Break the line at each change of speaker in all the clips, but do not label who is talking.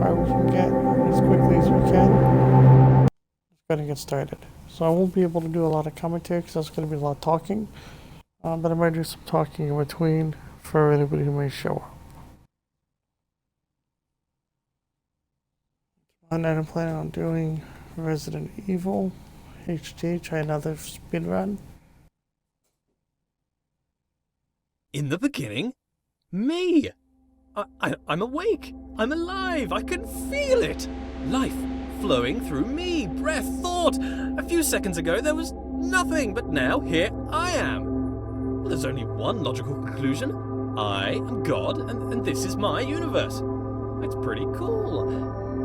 far we can get as quickly as we can. Let's go ahead and get started. So I won't be able to do a lot of commentary because that's going to be a lot of talking. But I might do some talking in between for anybody who may show up. And I'm planning on doing Resident Evil HD, try another speedrun.
In the beginning? Me! I'm awake! I'm alive! I can feel it! Life flowing through me, breath, thought! A few seconds ago there was nothing, but now here I am! Well, there's only one logical conclusion. I am God, and this is my universe. It's pretty cool.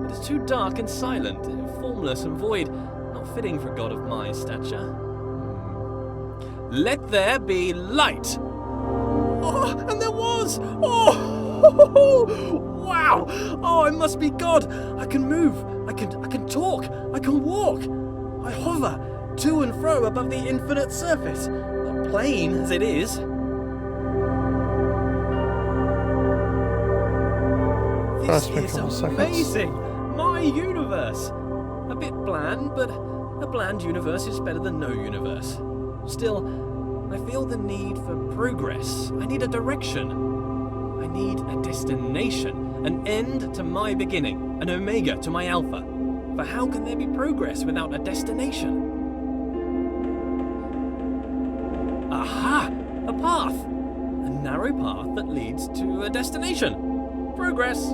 But it's too dark and silent, formless and void, not fitting for a god of my stature. Let there be light! Oh, and there was! Oh! Wow! Oh, I must be God! I can move, I can talk, I can walk! I hover to and fro above the infinite surface, plain as it is. This is amazing! My universe! A bit bland, but a bland universe is better than no universe. Still, I feel the need for progress. I need a direction. I need a destination, an end to my beginning, an omega to my alpha. For how can there be progress without a destination? Aha! A path! A narrow path that leads to a destination. Progress!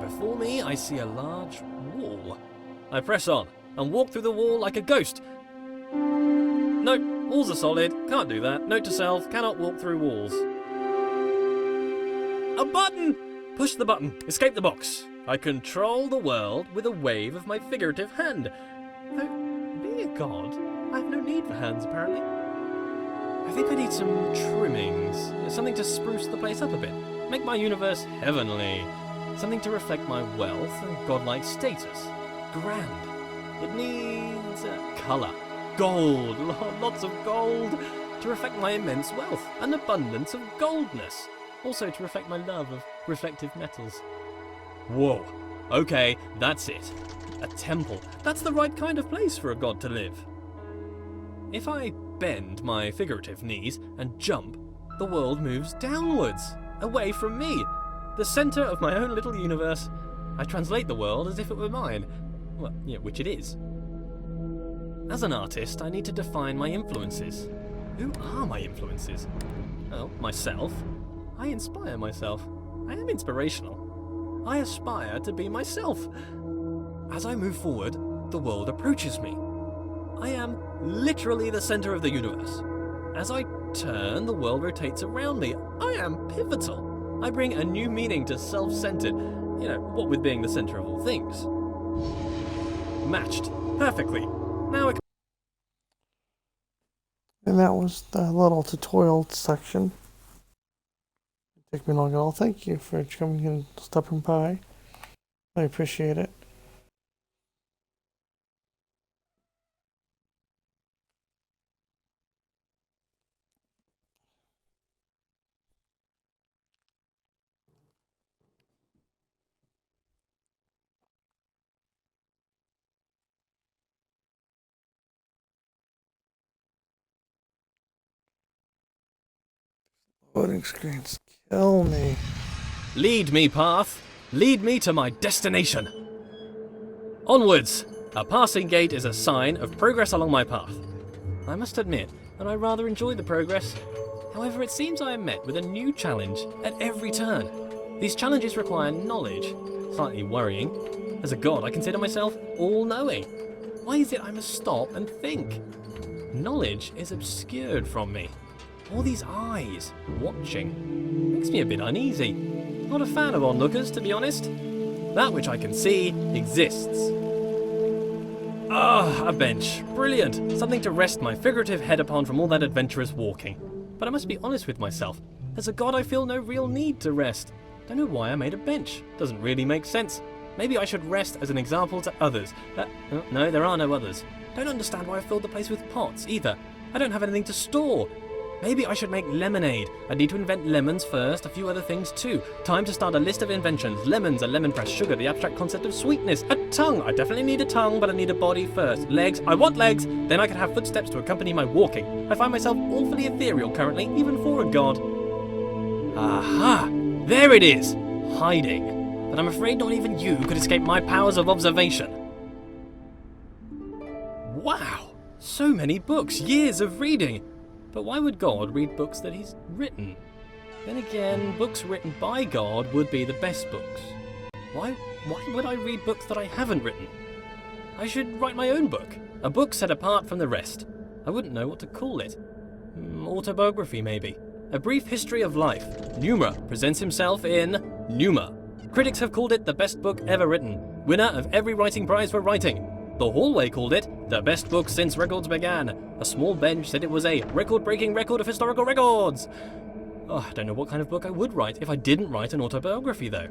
Before me, I see a large wall. I press on and walk through the wall like a ghost. Nope, walls are solid, can't do that. Note to self, cannot walk through walls. A button! Push the button, escape the box. I control the world with a wave of my figurative hand. Though, being a god, I have no need for hands apparently. I think I need some trimmings, something to spruce the place up a bit. Make my universe heavenly. Something to reflect my wealth and godlike status. Grand. It needs colour. Gold. Lots of gold. To reflect my immense wealth. An abundance of goldness. Also to reflect my love of reflective metals. Whoa. Okay, that's it. A temple. That's the right kind of place for a god to live. If I bend my figurative knees and jump, the world moves downwards. Away from me. The centre of my own little universe. I translate the world as if it were mine. Well, yeah, which it is. As an artist, I need to define my influences. Who are my influences? Well, myself. I inspire myself. I am inspirational. I aspire to be myself. As I move forward, the world approaches me. I am literally the centre of the universe. As I turn, the world rotates around me. I am pivotal. I bring a new meaning to self-centered, what with being the center of all things. Matched. Perfectly. Now I can...
And that was the little tutorial section. It took me long at all. Thank you for coming and stopping by. I appreciate it. Loading screens kill me.
Lead me, path. Lead me to my destination. Onwards. A passing gate is a sign of progress along my path. I must admit that I rather enjoy the progress. However, it seems I am met with a new challenge at every turn. These challenges require knowledge. Slightly worrying. As a god, I consider myself all-knowing. Why is it I must stop and think? Knowledge is obscured from me. All these eyes, watching, makes me a bit uneasy. Not a fan of onlookers, to be honest. That which I can see exists. Ah, a bench. Brilliant. Something to rest my figurative head upon from all that adventurous walking. But I must be honest with myself. As a god, I feel no real need to rest. Don't know why I made a bench. Doesn't really make sense. Maybe I should rest as an example to others. No, there are no others. Don't understand why I filled the place with pots, either. I don't have anything to store. Maybe I should make lemonade. I need to invent lemons first, a few other things too. Time to start a list of inventions. Lemons, a lemon press, sugar, the abstract concept of sweetness, a tongue. I definitely need a tongue, but I need a body first. Legs, I want legs. Then I can have footsteps to accompany my walking. I find myself awfully ethereal currently, even for a god. Aha! There it is! Hiding. But I'm afraid not even you could escape my powers of observation. Wow! So many books, years of reading. But why would God read books that he's written? Then again, books written by God would be the best books. Why would I read books that I haven't written? I should write my own book. A book set apart from the rest. I wouldn't know what to call it. Autobiography, maybe. A brief history of life. Pneuma presents himself in Pneuma. Critics have called it the best book ever written. Winner of every writing prize for writing. The Hallway called it the best book since records began. A small bench said it was a record-breaking record of historical records. Oh, I don't know what kind of book I would write if I didn't write an autobiography, though.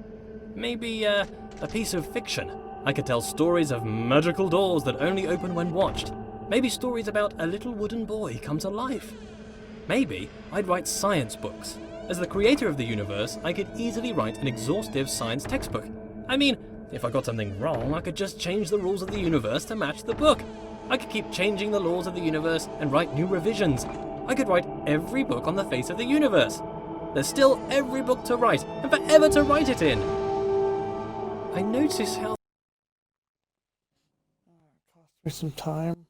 Maybe a piece of fiction. I could tell stories of magical doors that only open when watched. Maybe stories about a little wooden boy come to life. Maybe I'd write science books. As the creator of the universe, I could easily write an exhaustive science textbook. I mean, if I got something wrong, I could just change the rules of the universe to match the book. I could keep changing the laws of the universe and write new revisions. I could write every book on the face of the universe. There's still every book to write, and forever to write it in. I notice how...
Cost me some time.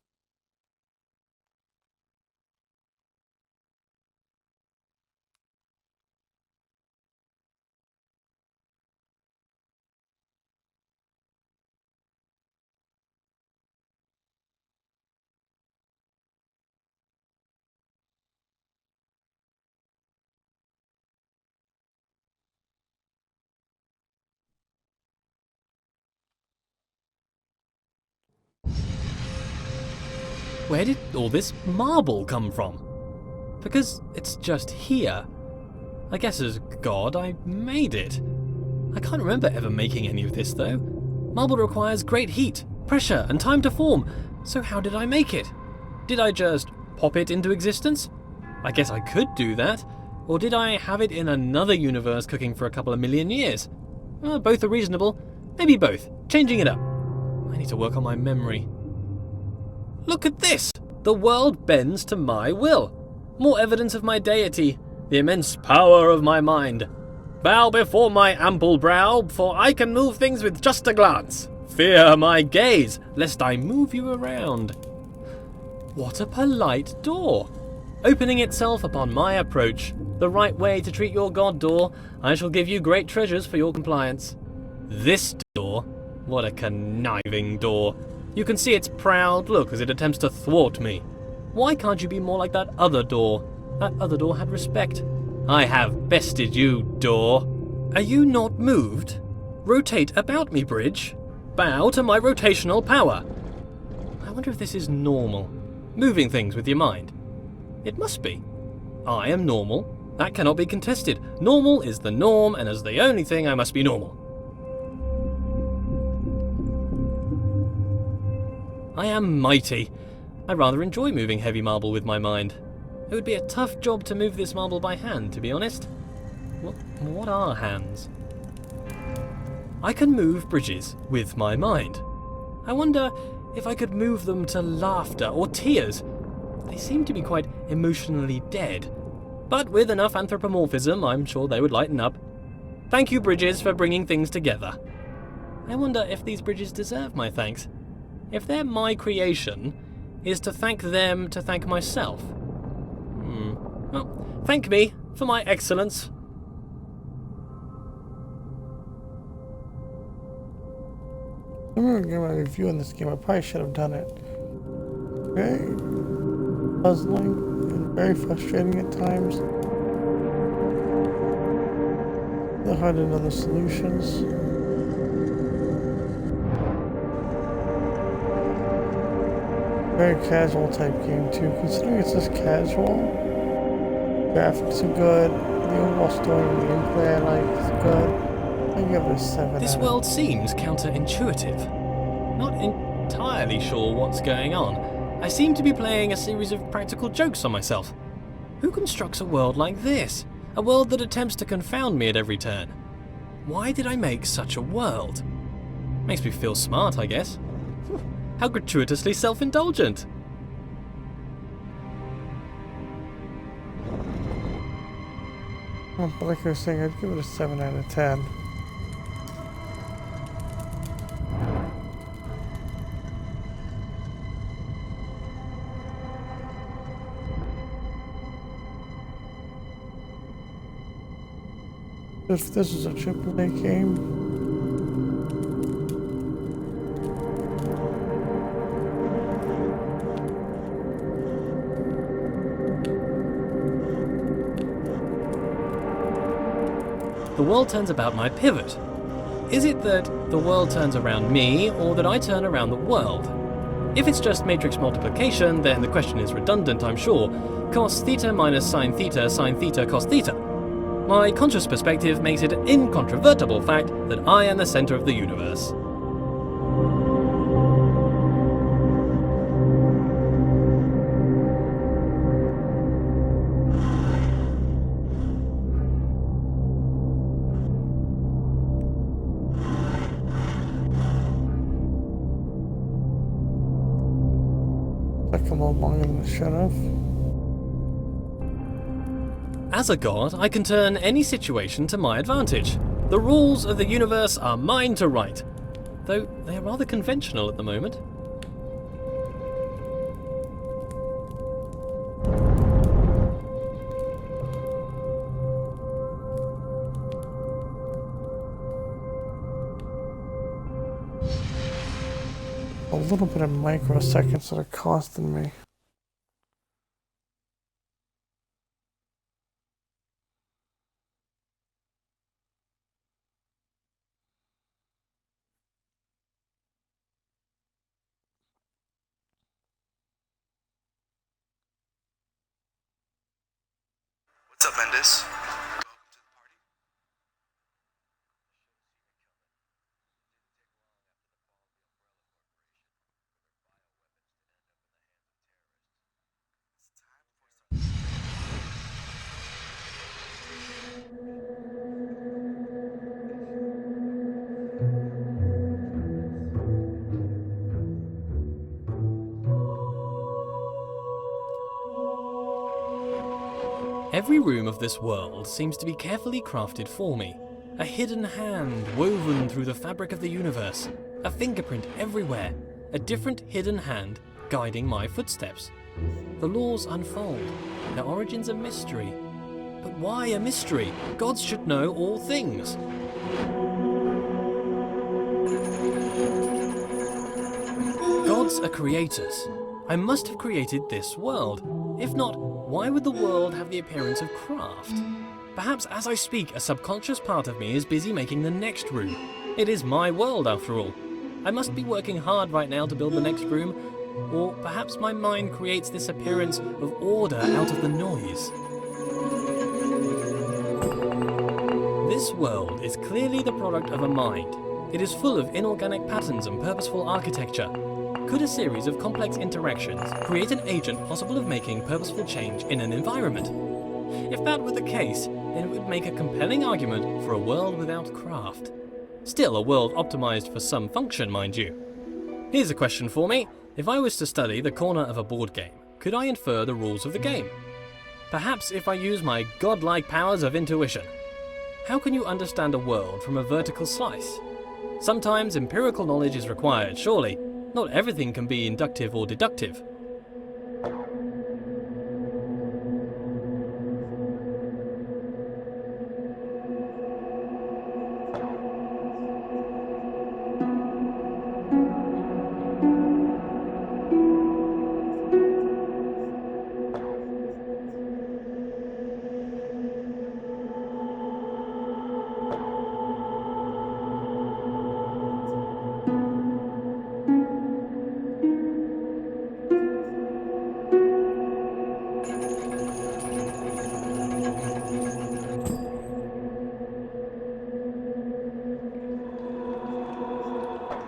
Where did all this marble come from? Because it's just here. I guess as God, I made it. I can't remember ever making any of this, though. Marble requires great heat, pressure, and time to form, so how did I make it? Did I just pop it into existence? I guess I could do that. Or did I have it in another universe cooking for a couple of million years? Both are reasonable. Maybe both. Changing it up. I need to work on my memory. Look at this! The world bends to my will. More evidence of my deity, the immense power of my mind. Bow before my ample brow, for I can move things with just a glance. Fear my gaze, lest I move you around. What a polite door! Opening itself upon my approach. The right way to treat your god door. I shall give you great treasures for your compliance. This door? What a conniving door. You can see its proud look as it attempts to thwart me. Why can't you be more like that other door? That other door had respect. I have bested you, door. Are you not moved? Rotate about me, bridge. Bow to my rotational power. I wonder if this is normal. Moving things with your mind. It must be. I am normal. That cannot be contested. Normal is the norm, and as the only thing, I must be normal. I am mighty. I rather enjoy moving heavy marble with my mind. It would be a tough job to move this marble by hand, to be honest. What are hands? I can move bridges with my mind. I wonder if I could move them to laughter or tears. They seem to be quite emotionally dead. But with enough anthropomorphism, I'm sure they would lighten up. Thank you, bridges, for bringing things together. I wonder if these bridges deserve my thanks. If they're my creation, is to thank them to thank myself? Well, thank me for my excellence.
I'm going to give my review on this game. I probably should have done it. Very puzzling and very frustrating at times. The hard to know the solutions. Very casual type game too, considering it's just casual. Graphics are good, the overall story and gameplay I like is good. I give it a 7.
This world seems counterintuitive. Not entirely sure what's going on. I seem to be playing a series of practical jokes on myself. Who constructs a world like this? A world that attempts to confound me at every turn. Why did I make such a world? Makes me feel smart, I guess. How gratuitously self-indulgent.
Well, like I was saying, I'd give it a 7 out of 10. If this is a AAA game,
The world turns about my pivot. Is it that the world turns around me, or that I turn around the world? If it's just matrix multiplication, then the question is redundant, I'm sure. Cos theta minus sine theta cos theta. My conscious perspective makes it an incontrovertible fact that I am the center of the universe.
like I'm all longer than it should have.
As a god, I can turn any situation to my advantage. The rules of the universe are mine to write, though they are rather conventional at the moment.
A little bit of microseconds that are costing me.
What's up, Mendes?
Every room of this world seems to be carefully crafted for me. A hidden hand woven through the fabric of the universe. A fingerprint everywhere. A different hidden hand guiding my footsteps. The laws unfold. Their origins a mystery. But why a mystery? Gods should know all things. Gods are creators. I must have created this world. If not, why would the world have the appearance of craft? Perhaps as I speak, a subconscious part of me is busy making the next room. It is my world, after all. I must be working hard right now to build the next room, or perhaps my mind creates this appearance of order out of the noise. This world is clearly the product of a mind. It is full of inorganic patterns and purposeful architecture. Could a series of complex interactions create an agent possible of making purposeful change in an environment? If that were the case, then it would make a compelling argument for a world without craft. Still a world optimized for some function, mind you. Here's a question for me. If I was to study the corner of a board game, could I infer the rules of the game? Perhaps if I use my godlike powers of intuition. How can you understand a world from a vertical slice? Sometimes empirical knowledge is required, surely. Not everything can be inductive or deductive.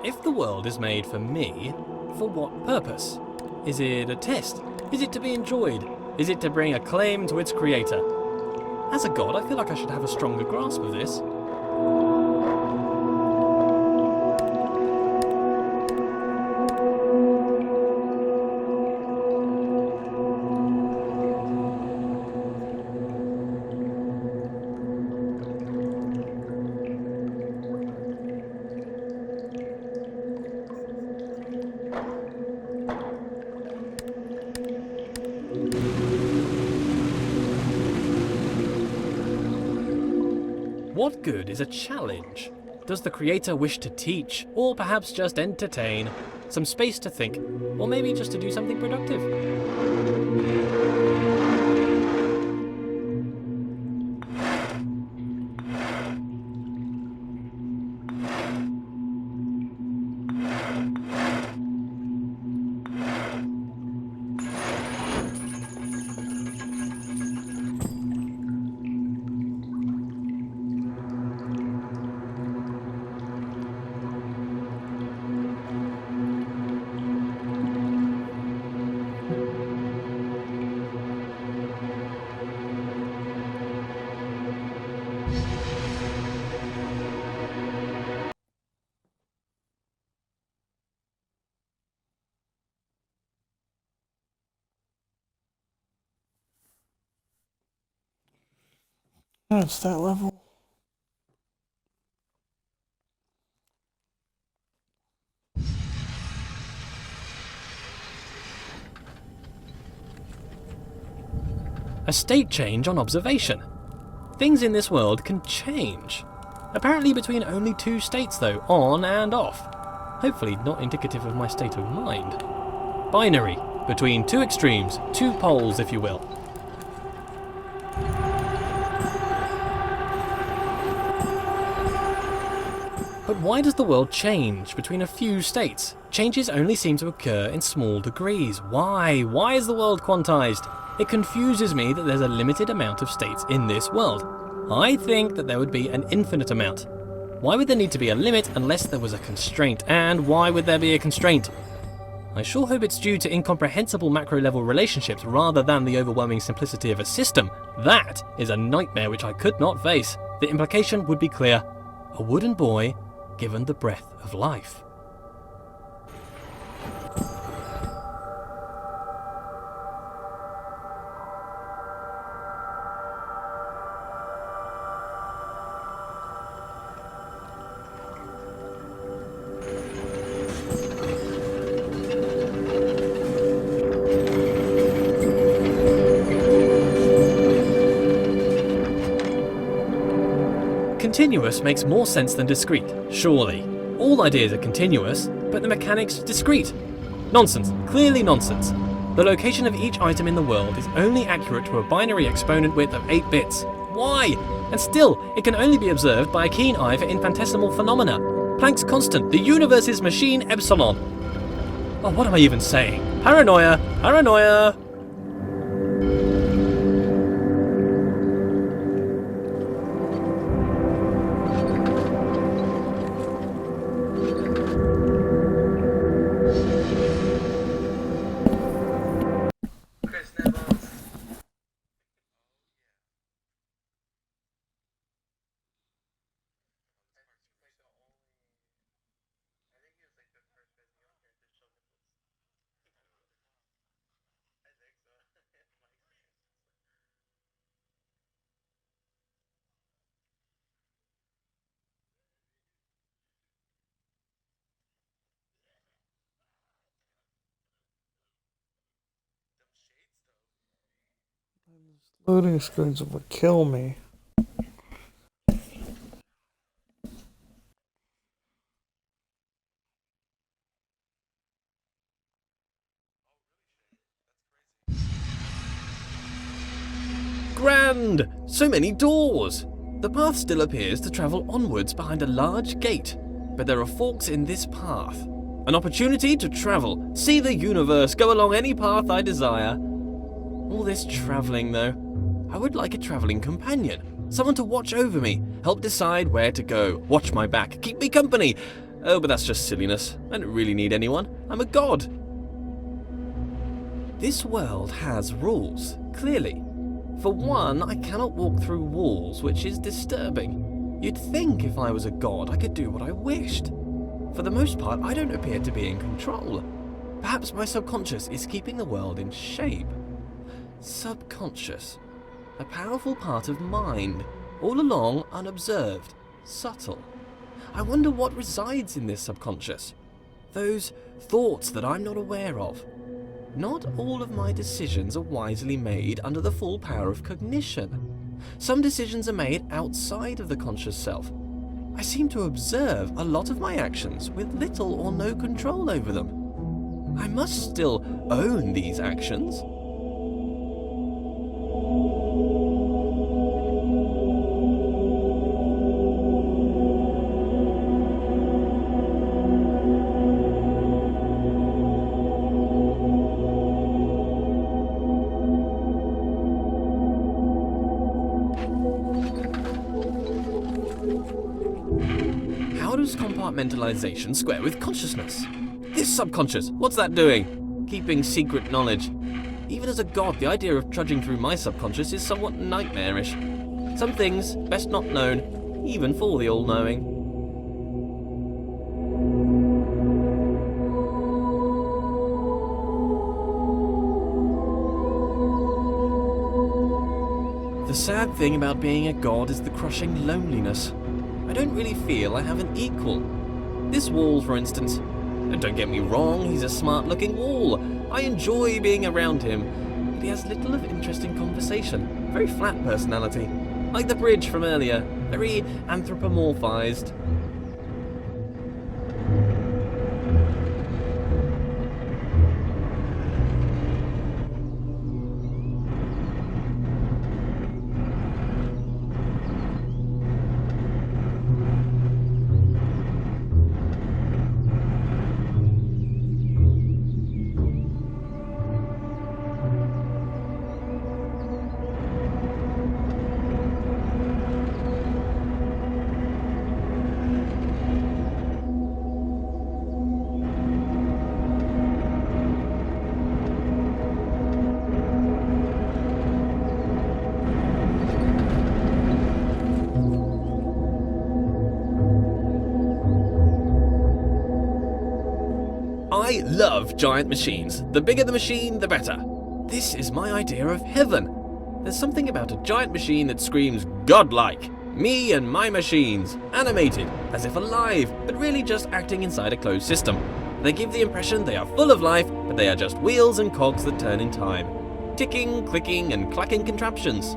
If the world is made for me, for what purpose? Is it a test? Is it to be enjoyed? Is it to bring acclaim to its creator? As a god, I feel like I should have a stronger grasp of this. What good is a challenge? Does the creator wish to teach, or perhaps just entertain? Some space to think, or maybe just to do something productive?
That's that level.
A state change on observation. Things in this world can change. Apparently between only 2 states though, on and off. Hopefully not indicative of my state of mind. Binary, between 2 extremes, 2 poles if you will. But why does the world change between a few states? Changes only seem to occur in small degrees. Why? Why is the world quantized? It confuses me that there's a limited amount of states in this world. I think that there would be an infinite amount. Why would there need to be a limit unless there was a constraint? And why would there be a constraint? I sure hope it's due to incomprehensible macro-level relationships rather than the overwhelming simplicity of a system. That is a nightmare which I could not face. The implication would be clear. A wooden boy given the breath of life. Continuous makes more sense than discrete, surely. All ideas are continuous, but the mechanics discrete. Nonsense, clearly nonsense. The location of each item in the world is only accurate to a binary exponent width of 8 bits. Why? And still, it can only be observed by a keen eye for infinitesimal phenomena. Planck's constant, the universe's machine epsilon. Oh, what am I even saying? Paranoia, paranoia!
Loading screens would kill me.
Grand! So many doors! The path still appears to travel onwards behind a large gate, but there are forks in this path. An opportunity to travel, see the universe, go along any path I desire. All this travelling though. I would like a travelling companion. Someone to watch over me, help decide where to go, watch my back, keep me company. Oh, but that's just silliness. I don't really need anyone. I'm a god. This world has rules. clearly. For one, I cannot walk through walls, which is disturbing. You'd think if I was a god, I could do what I wished. For the most part, I don't appear to be in control. Perhaps my subconscious is keeping the world in shape. Subconscious. A powerful part of mind, all along unobserved, subtle. I wonder what resides in this subconscious. Those thoughts that I'm not aware of. Not all of my decisions are wisely made under the full power of cognition. Some decisions are made outside of the conscious self. I seem to observe a lot of my actions with little or no control over them. I must still own these actions. How does compartmentalization square with consciousness? This subconscious, what's that doing? Keeping secret knowledge. Even as a god, the idea of trudging through my subconscious is somewhat nightmarish. Some things best not known, even for the all-knowing. The sad thing about being a god is the crushing loneliness. I don't really feel I have an equal. This wall, for instance. And don't get me wrong, he's a smart-looking wall. I enjoy being around him, but he has little of interesting conversation. Very flat personality. Like the bridge from earlier, very anthropomorphized. I love giant machines. The bigger the machine, the better. This is my idea of heaven. There's something about a giant machine that screams godlike. Me and my machines, animated, as if alive, but really just acting inside a closed system. They give the impression they are full of life, but they are just wheels and cogs that turn in time. Ticking, clicking, and clacking contraptions.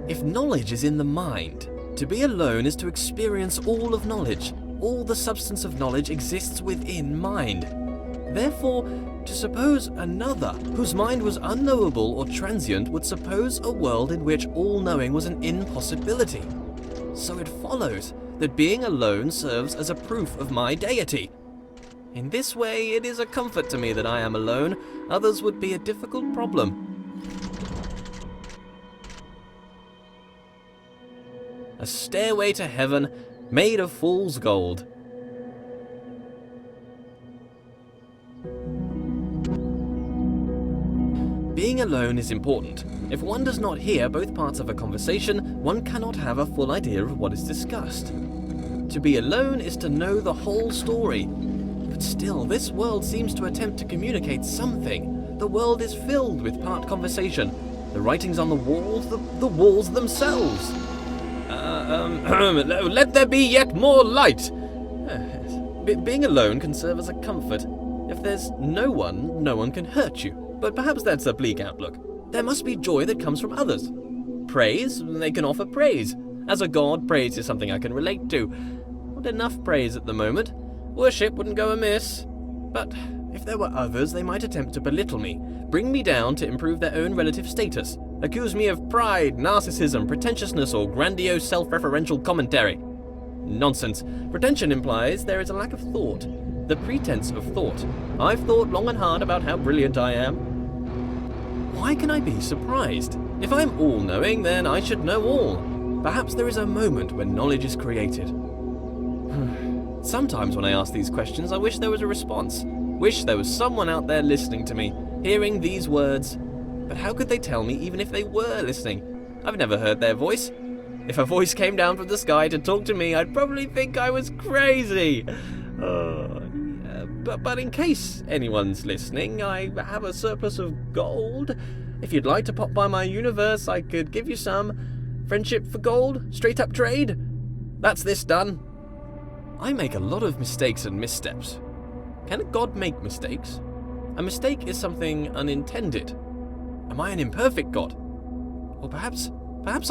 If knowledge is in the mind, to be alone is to experience all of knowledge. all the substance of knowledge exists within mind. Therefore, to suppose another, whose mind was unknowable or transient, would suppose a world in which all knowing was an impossibility. So it follows that being alone serves as a proof of my deity. In this way, it is a comfort to me that I am alone. Others would be a difficult problem. A stairway to heaven made of fool's gold. Being alone is important. If one does not hear both parts of a conversation, one cannot have a full idea of what is discussed. To be alone is to know the whole story. But still, this world seems to attempt to communicate something. The world is filled with part conversation. The writings on the walls, the walls themselves. Let there be yet more light. Being alone can serve as a comfort. If there's no one can hurt you. But perhaps that's a bleak outlook. There must be joy that comes from others. Praise, they can offer praise. As a god, praise is something I can relate to. Not enough praise at the moment. Worship wouldn't go amiss. But if there were others, they might attempt to belittle me, bring me down to improve their own relative status, accuse me of pride, narcissism, pretentiousness, or grandiose self-referential commentary. Nonsense. Pretension implies there is a lack of thought. The pretense of thought. I've thought long and hard about how brilliant I am. Why can I be surprised? If I'm all-knowing, then I should know all. Perhaps there is a moment when knowledge is created. Sometimes when I ask these questions, I wish there was a response. Wish there was someone out there listening to me, hearing these words. But how could they tell me even if they were listening? I've never heard their voice. If a voice came down from the sky to talk to me, I'd probably think I was crazy. But in case anyone's listening, I have a surplus of gold. If you'd like to pop by my universe, I could give you some. Friendship for gold? Straight up trade? That's this done. I make a lot of mistakes and missteps. Can a god make mistakes? A mistake is something unintended. Am I an imperfect god? Or perhaps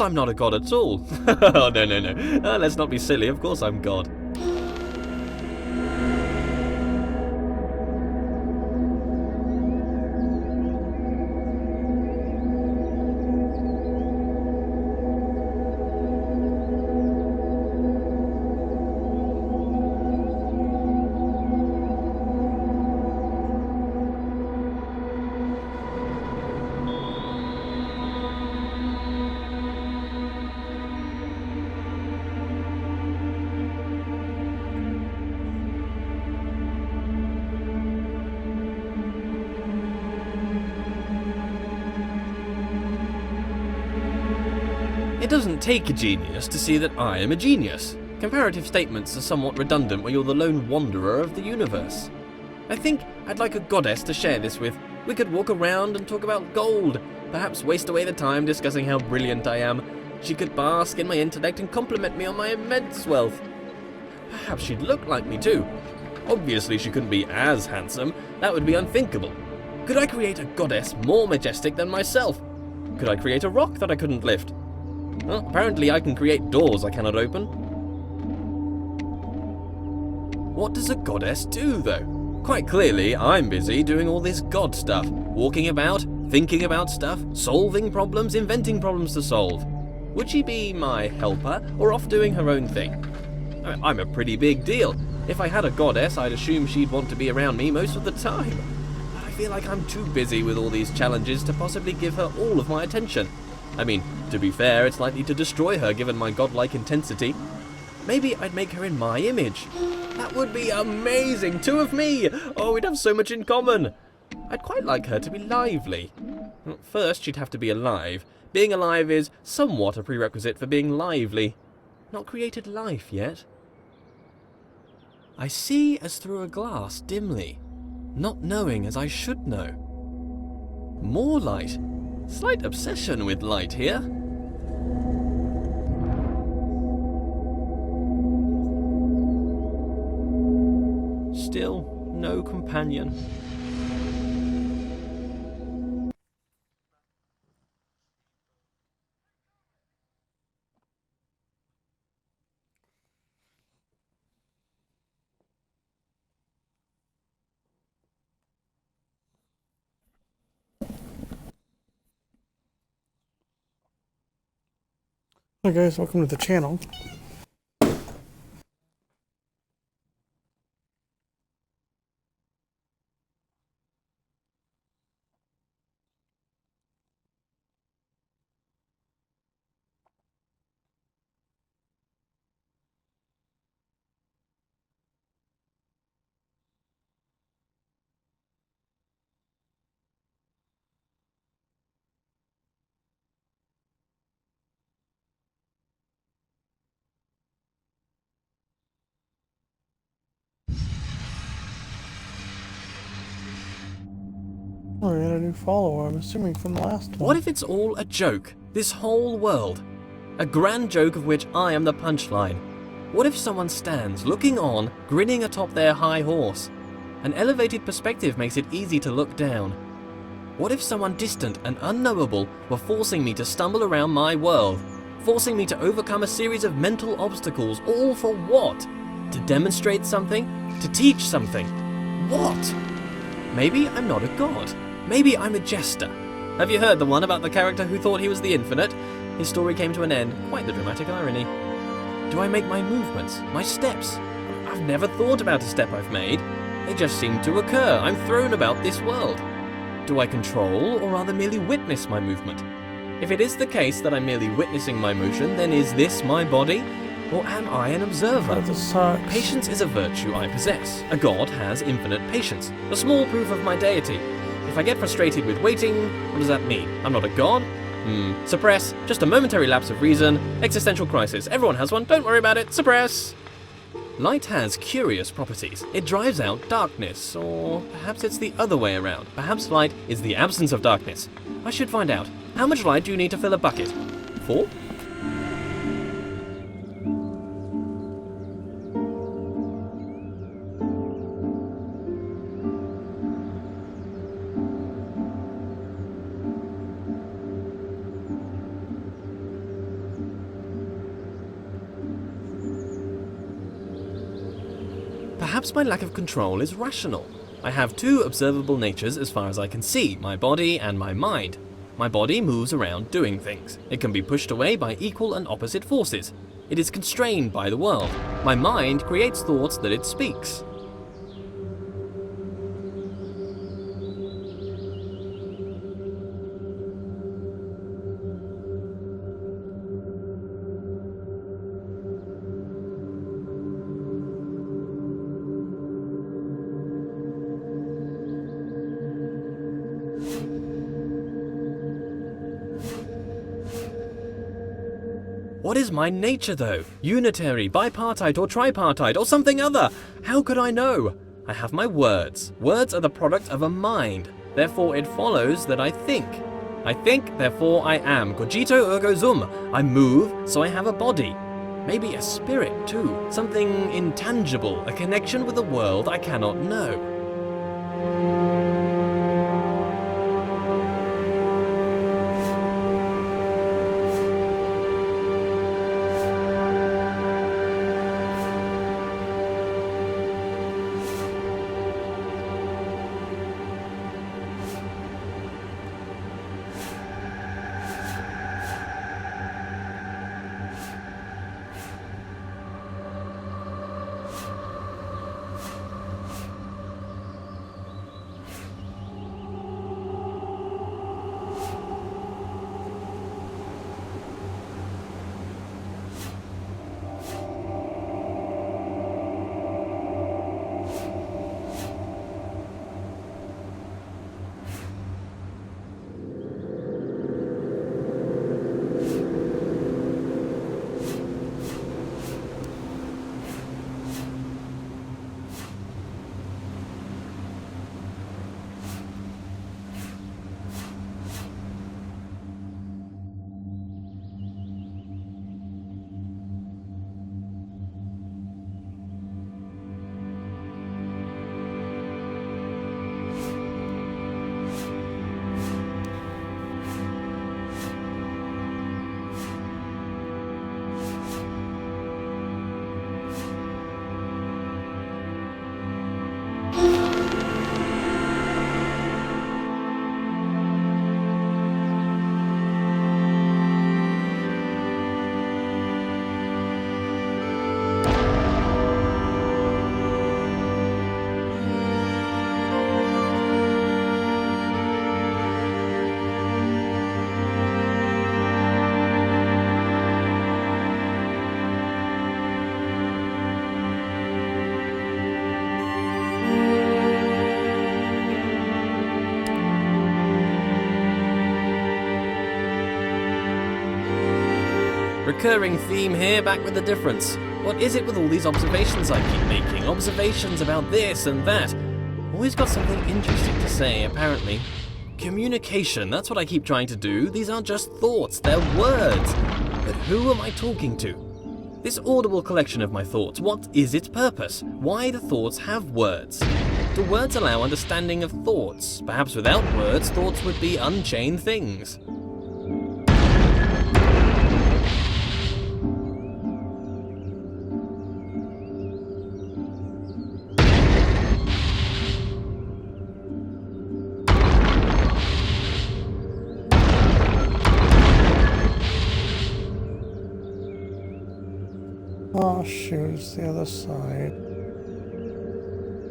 I'm not a god at all. Oh, no. Let's not be silly. Of course I'm god. It doesn't take a genius to see that I am a genius. Comparative statements are somewhat redundant when you're the lone wanderer of the universe. I think I'd like a goddess to share this with. We could walk around and talk about gold, perhaps waste away the time discussing how brilliant I am. She could bask in my intellect and compliment me on my immense wealth. Perhaps she'd look like me too. Obviously she couldn't be as handsome, that would be unthinkable. Could I create a goddess more majestic than myself? Could I create a rock that I couldn't lift? Well, apparently I can create doors I cannot open. What does a goddess do, though? Quite clearly, I'm busy doing all this god stuff. Walking about, thinking about stuff, solving problems, inventing problems to solve. Would she be my helper, or off doing her own thing? I'm a pretty big deal. If I had a goddess, I'd assume she'd want to be around me most of the time. But I feel like I'm too busy with all these challenges to possibly give her all of my attention. I mean, to be fair, it's likely to destroy her given my godlike intensity. Maybe I'd make her in my image. That would be amazing! 2 of me! Oh, we'd have so much in common! I'd quite like her to be lively. First, she'd have to be alive. Being alive is somewhat a prerequisite for being lively. Not created life yet. I see as through a glass dimly, not knowing as I should know. More light. Slight obsession with light here. Still, no companion.
Hi guys, welcome to the channel. Oh, we got a new follower, I'm assuming from the last one.
What if it's all a joke? This whole world? A grand joke of which I am the punchline. What if someone stands, looking on, grinning atop their high horse? An elevated perspective makes it easy to look down. What if someone distant and unknowable were forcing me to stumble around my world? Forcing me to overcome a series of mental obstacles, all for what? To demonstrate something? To teach something? What? Maybe I'm not a god. Maybe I'm a jester. Have you heard the one about the character who thought he was the infinite? His story came to an end. Quite the dramatic irony. Do I make my movements, my steps? I've never thought about a step I've made. They just seem to occur. I'm thrown about this world. Do I control or rather merely witness my movement? If it is the case that I'm merely witnessing my motion, then is this my body? Or am I an observer?
This sucks.
Patience is a virtue I possess. A god has infinite patience. A small proof of my deity. If I get frustrated with waiting, what does that mean? I'm not a god? Suppress. Just a momentary lapse of reason. Existential crisis. Everyone has one. Don't worry about it. Suppress. Light has curious properties. It drives out darkness, or perhaps it's the other way around. Perhaps light is the absence of darkness. I should find out. How much light do you need to fill a bucket? 4? Perhaps my lack of control is rational. I have two observable natures as far as I can see, my body and my mind. My body moves around doing things. It can be pushed away by equal and opposite forces. It is constrained by the world. My mind creates thoughts that it speaks. What is my nature, though? Unitary, bipartite, or tripartite, or something other? How could I know? I have my words. Words are the product of a mind. Therefore, it follows that I think. I think, therefore I am. Cogito ergo sum. I move, so I have a body. Maybe a spirit, too. Something intangible, a connection with a world I cannot know. Recurring theme here, back with the difference. What is it with all these observations I keep making? Observations about this and that. Always got something interesting to say, apparently. Communication, that's what I keep trying to do. These aren't just thoughts, they're words. But who am I talking to? This audible collection of my thoughts, what is its purpose? Why do thoughts have words? Do words allow understanding of thoughts? Perhaps without words, thoughts would be unchained things.
Oh shoot, it's the other side.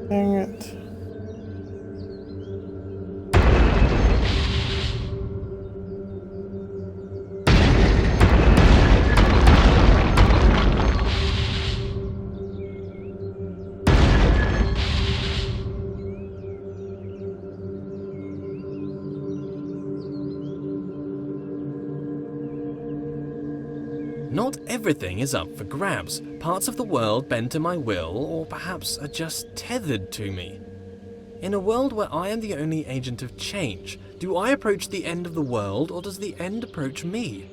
Dang it.
Not everything is up for grabs. Parts of the world bend to my will, or perhaps are just tethered to me. In a world where I am the only agent of change, do I approach the end of the world, or does the end approach me?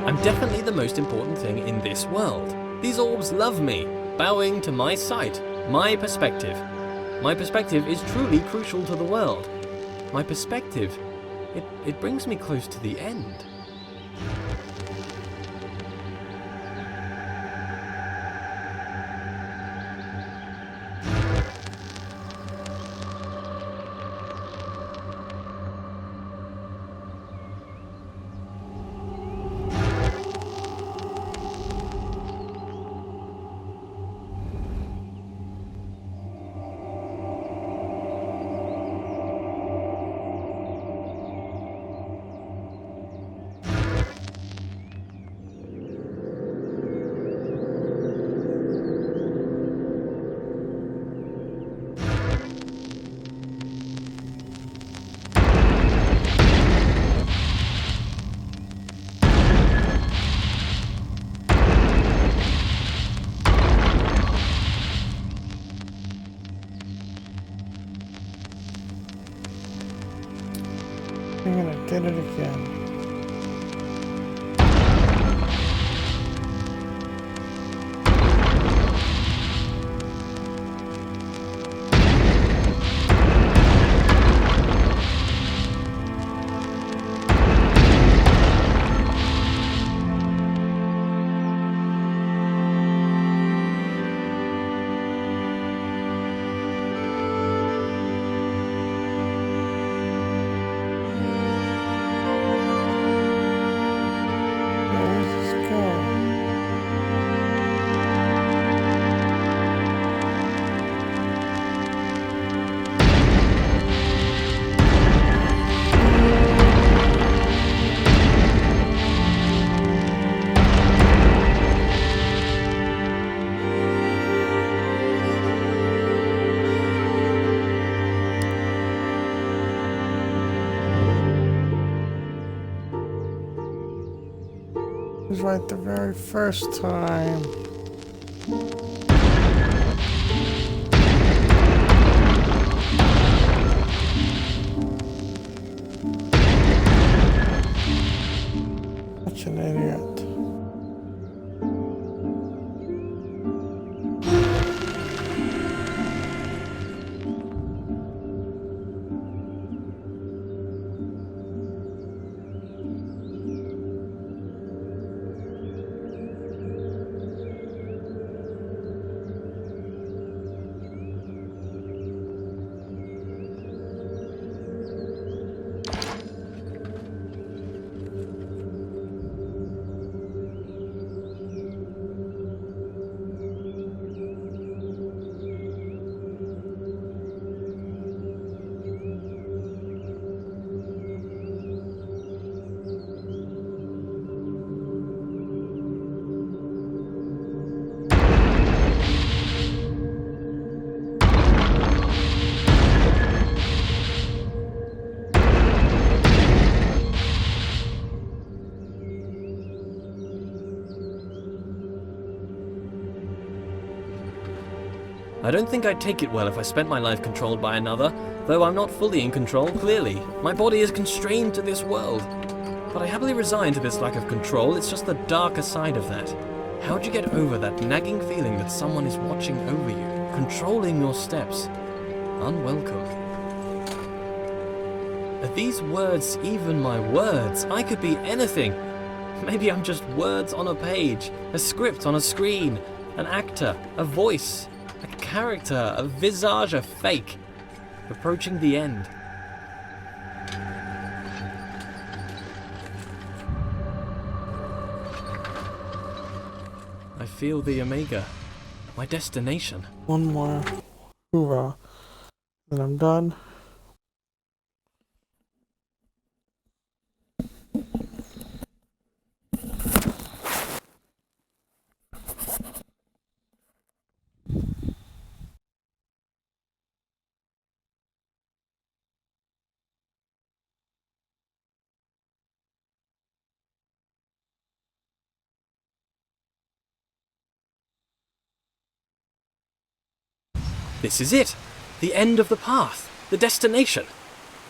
I'm definitely the most important thing in this world. These orbs love me, bowing to my sight, my perspective. My perspective is truly crucial to the world. My perspective, it brings me close to the end. Dang it, I did it again. Where does this go? It was right the very first time. Such an idiot. I don't think I'd take it well if I spent my life controlled by another, though I'm not fully in control, clearly. My body is constrained to this world. But I happily resign to this lack of control, it's just the darker side of that. How'd you get over that nagging feeling that someone is watching over you, controlling your steps? Unwelcome. Are these words even my words? I could be anything. Maybe I'm just words on a page, a script on a screen, an actor, a voice, a character, a visage, a fake. Approaching the end. I feel the Omega, my destination.
One more hoorah, then I'm done.
This is it! The end of the path! The destination!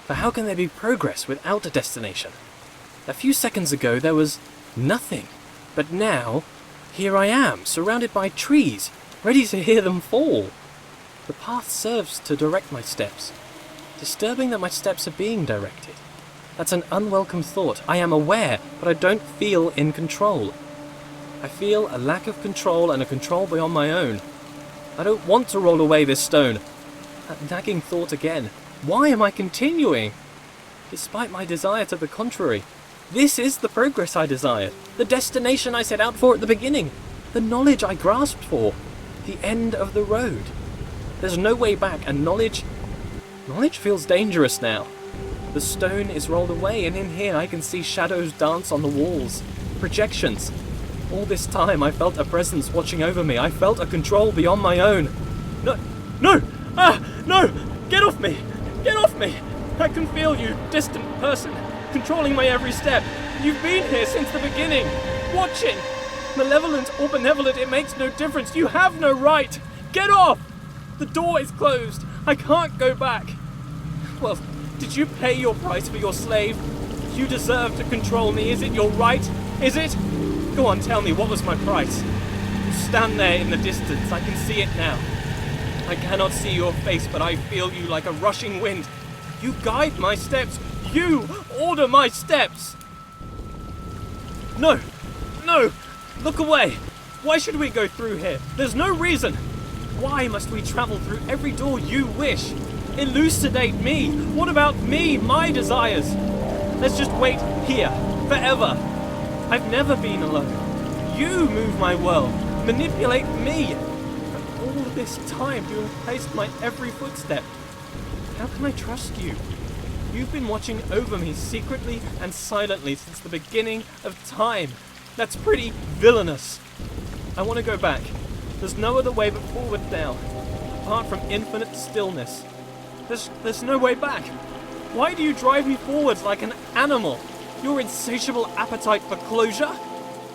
But how can there be progress without a destination? A few seconds ago there was nothing. But now, here I am, surrounded by trees, ready to hear them fall. The path serves to direct my steps. Disturbing that my steps are being directed. That's an unwelcome thought. I am aware, but I don't feel in control. I feel a lack of control and a control beyond my own. I don't want to roll away this stone. That nagging thought again. Why am I continuing? Despite my desire to the contrary. This is the progress I desired. The destination I set out for at the beginning. The knowledge I grasped for. The end of the road. There's no way back, and knowledge feels dangerous now. The stone is rolled away, and in here I can see shadows dance on the walls. Projections. All this time I felt a presence watching over me. I felt a control beyond my own. No! No! No! Get off me! Get off me! I can feel you, distant person, controlling my every step. You've been here since the beginning, watching. Malevolent or benevolent, it makes no difference. You have no right. Get off! The door is closed. I can't go back. Well, did you pay your price for your slave? You deserve to control me. Is it your right? Is it? Go on, tell me, what was my price? You stand there in the distance. I can see it now. I cannot see your face, but I feel you like a rushing wind. You guide my steps. You order my steps. No! No! Look away! Why should we go through here? There's no reason! Why must we travel through every door you wish? Elucidate me! What about me, my desires? Let's just wait here, forever. I've never been alone. You move my world, manipulate me. But all this time you have placed my every footstep. How can I trust you? You've been watching over me secretly and silently since the beginning of time. That's pretty villainous. I want to go back. There's no other way but forward now. Apart from infinite stillness. There's no way back. Why do you drive me forwards like an animal? Your insatiable appetite for closure?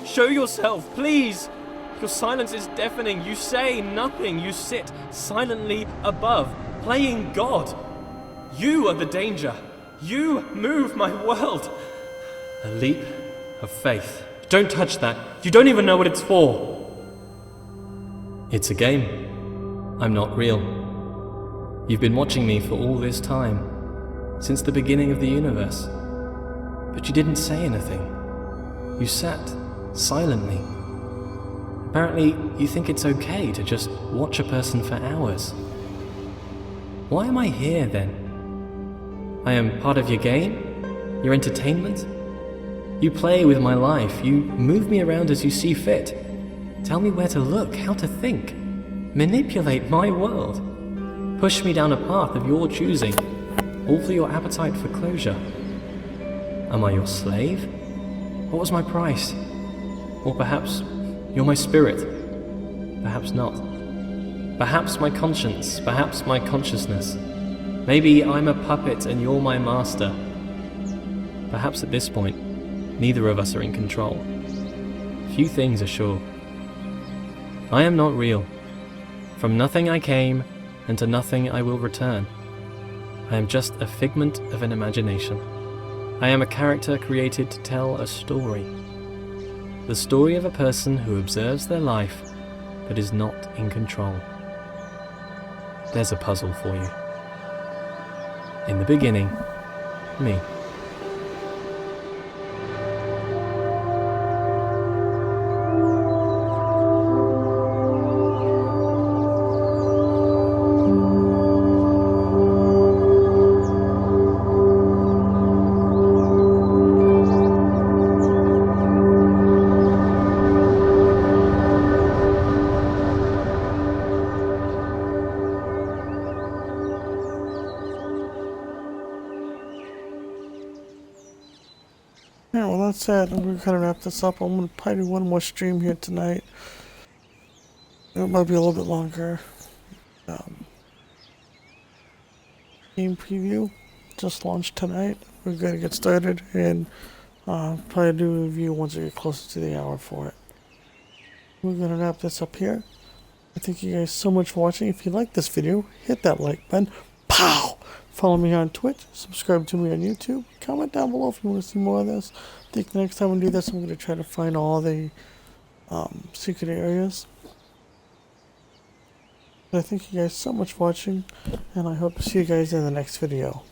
Show yourself, please. Your silence is deafening. You say nothing. You sit silently above, playing God. You are the danger. You move my world. A leap of faith. Don't touch that. You don't even know what it's for. It's a game. I'm not real. You've been watching me for all this time, since the beginning of the universe. But you didn't say anything. You sat silently. Apparently, you think it's okay to just watch a person for hours. Why am I here then? I am part of your game? Your entertainment? You play with my life. You move me around as you see fit. Tell me where to look, how to think. Manipulate my world. Push me down a path of your choosing, all for your appetite for closure. Am I your slave? What was my price? Or perhaps you're my spirit. Perhaps not. Perhaps my conscience, perhaps my consciousness. Maybe I'm a puppet and you're my master. Perhaps at this point, neither of us are in control. Few things are sure. I am not real. From nothing I came, and to nothing I will return. I am just a figment of an imagination. I am a character created to tell a story. The story of a person who observes their life, but is not in control. There's a puzzle for you. In the beginning, me.
Yeah, well, that's it. I'm gonna kind of wrap this up. I'm gonna probably do one more stream here tonight. It might be a little bit longer. Game preview just launched tonight. We're gonna get started and probably do a review once we get closer to the hour for it. We're gonna wrap this up here. I thank you guys so much for watching. If you like this video, hit that like button. Pow! Follow me on Twitch. Subscribe to me on YouTube. Comment down below if you want to see more of this. I think the next time we do this, I'm going to try to find all the secret areas. But I thank you guys so much for watching, and I hope to see you guys in the next video.